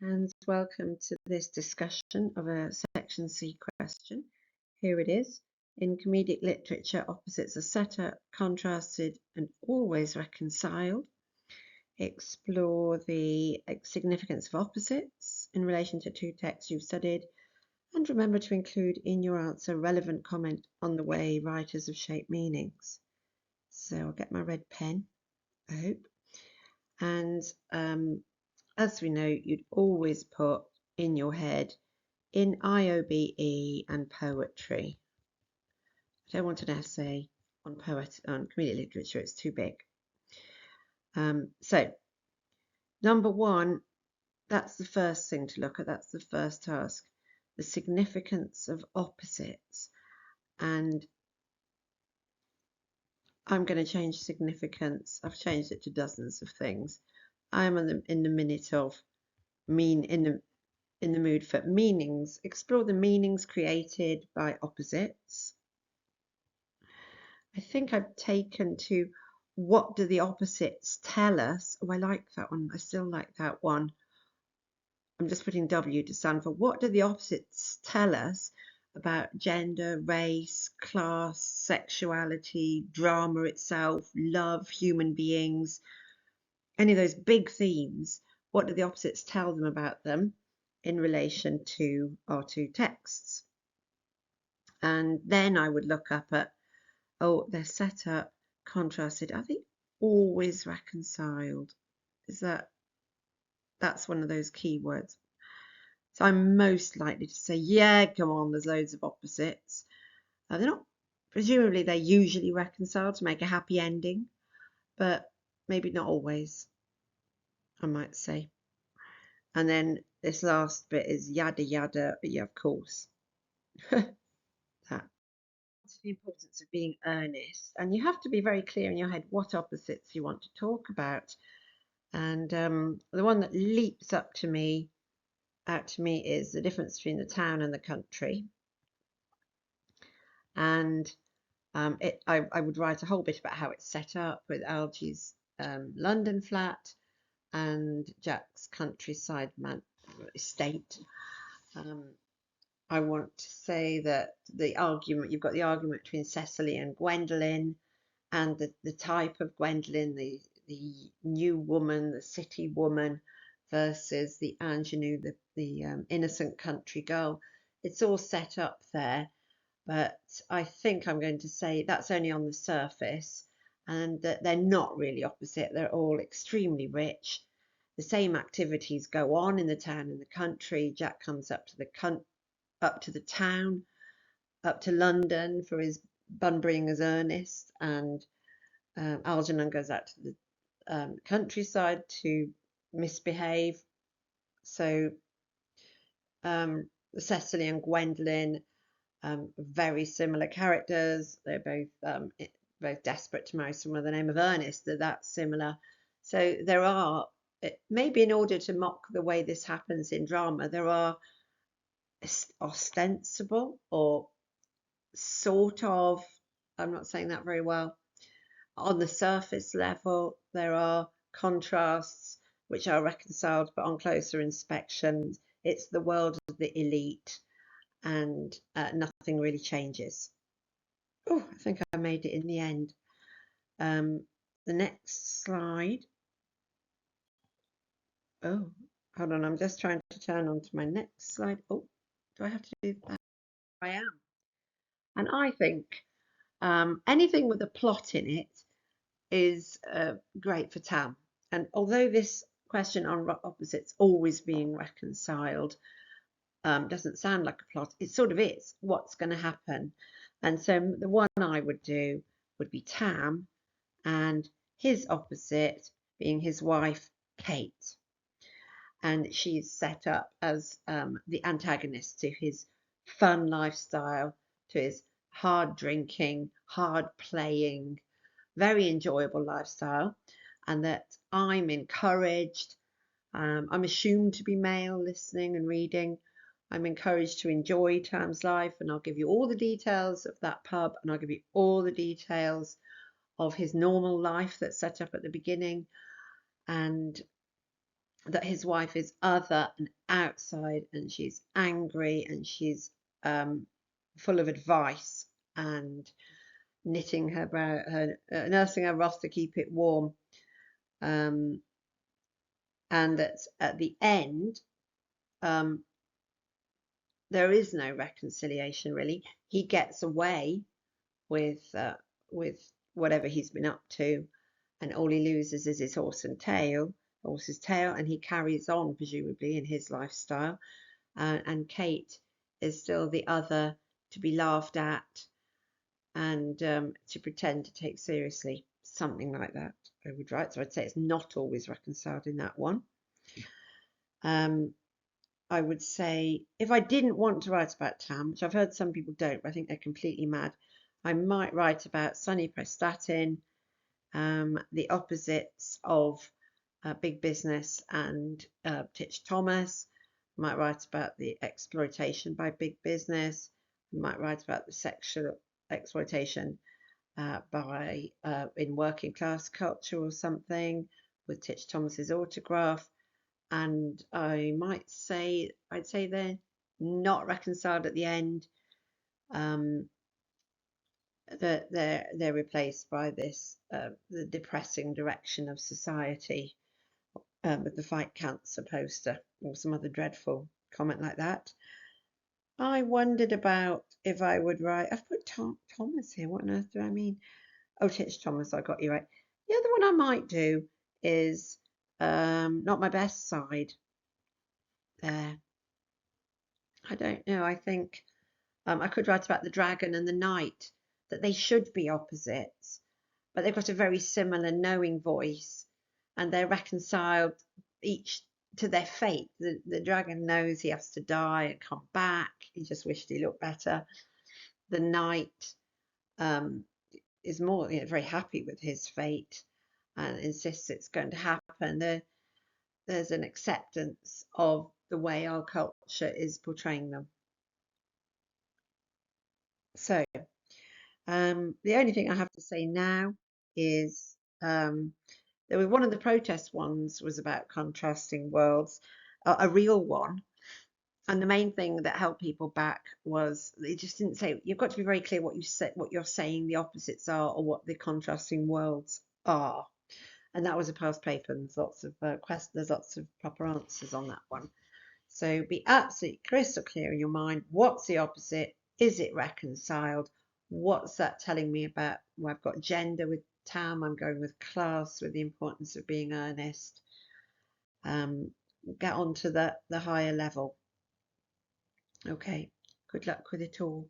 And welcome to this discussion of a Section C question. Here it is. In comedic literature, opposites are set up, contrasted, and always reconciled. Explore the significance of opposites in relation to two texts you've studied, and remember to include in your answer relevant comment on the way writers have shaped meanings. So I'll get my red pen, I hope. And as we know, you'd always put in your head in IOBE and poetry. I don't want an essay on comedic literature, it's too big. So number one, that's the first thing to look at, that's the first task, the significance of opposites. And I'm going to change significance. I've changed it to dozens of things. I'm in the minute of in the mood for meanings. Explore the meanings created by opposites. I think I've taken to what do the opposites tell us. Oh, I like that one. I still like that one. I'm just putting W to stand for what do the opposites tell us about gender, race, class, sexuality, drama itself, love, human beings, any of those big themes. What do the opposites tell them about them in relation to our two texts? And then I would look up at, oh, they're set up, contrasted. Are they always reconciled? That's one of those keywords. So I'm most likely to say, yeah, come on, there's loads of opposites. They're not, presumably they're usually reconciled to make a happy ending, but maybe not always, I might say. And then this last bit is yada yada, yeah, of course. That. The importance of being earnest, and you have to be very clear in your head what opposites you want to talk about. And the one that leaps out to me is the difference between the town and the country. And I would write a whole bit about how it's set up with Algie's London flat and Jack's countryside estate. I want to say that you've got the argument between Cecily and Gwendolen, and the type of Gwendolen, the new woman, the city woman, versus the ingenue, the innocent country girl. It's all set up there, but I think I'm going to say that's only on the surface, and that they're not really opposite. They're all extremely rich. The same activities go on in the town and the country. Jack comes up to the town, up to London for his Bunburying as Ernest, and Algernon goes out to the countryside to misbehave. So Cecily and Gwendolen, very similar characters. They're both desperate to marry someone with the name of Ernest. They're that similar. So there are, maybe in order to mock the way this happens in drama, there are ostensible or sort of, I'm not saying that very well, on the surface level, there are contrasts which are reconciled, but on closer inspection, it's the world of the elite, and nothing really changes. Oh, I think I made it in the end. The next slide. Oh, hold on, I'm just trying to turn on to my next slide. Oh, do I have to do that? I am. And I think anything with a plot in it is great for Tam. And although this question on opposites always being reconciled doesn't sound like a plot, it sort of is. What's going to happen? And so the one I would do would be Tam, and his opposite being his wife, Kate. And she's set up as the antagonist to his fun lifestyle, to his hard drinking, hard playing, very enjoyable lifestyle, and that I'm encouraged. I'm assumed to be male, listening and reading. I'm encouraged to enjoy Tam's life, and I'll give you all the details of that pub, and I'll give you all the details of his normal life that's set up at the beginning. And that his wife is other and outside, and she's angry, and she's full of advice and knitting her brow, nursing her wrath to keep it warm. And that at the end, there is no reconciliation really. He gets away with whatever he's been up to, and all he loses is his horse's tail, and he carries on presumably in his lifestyle. And Kate is still the other to be laughed at and to pretend to take seriously, something like that, I would write. So I'd say it's not always reconciled in that one. I would say if I didn't want to write about Tam, which I've heard some people don't, but I think they're completely mad, I might write about Sonny Prestatyn, the opposites of big business and Titch Thomas. I might write about the exploitation by big business. I might write about the sexual exploitation by in working class culture or something with Titch Thomas's autograph. And I'd say they're not reconciled at the end. That they're replaced by this the depressing direction of society with the Fight Cancer poster or some other dreadful comment like that. I wondered about if I would write. I've put Thomas here. What on earth do I mean? Oh, Titch Thomas. I got you right. The other one I might do is Not My Best Side. There. I don't know. I think I could write about the dragon and the knight, that they should be opposites, but they've got a very similar knowing voice, and they're reconciled each to their fate. The dragon knows he has to die and come back. He just wished he looked better. The knight is more, very happy with his fate and insists it's going to happen. There's an acceptance of the way our culture is portraying them. So the only thing I have to say now is there was one of the protest ones was about contrasting worlds, a real one. And the main thing that held people back was they just didn't say, you've got to be very clear what you're saying the opposites are or what the contrasting worlds are. And that was a past paper, and there's lots of questions, there's lots of proper answers on that one. So be absolutely crystal clear in your mind. What's the opposite? Is it reconciled? What's that telling me about? Well, I've got gender with Tam. I'm going with class with the importance of being earnest. Get on to the higher level. Okay, good luck with it all.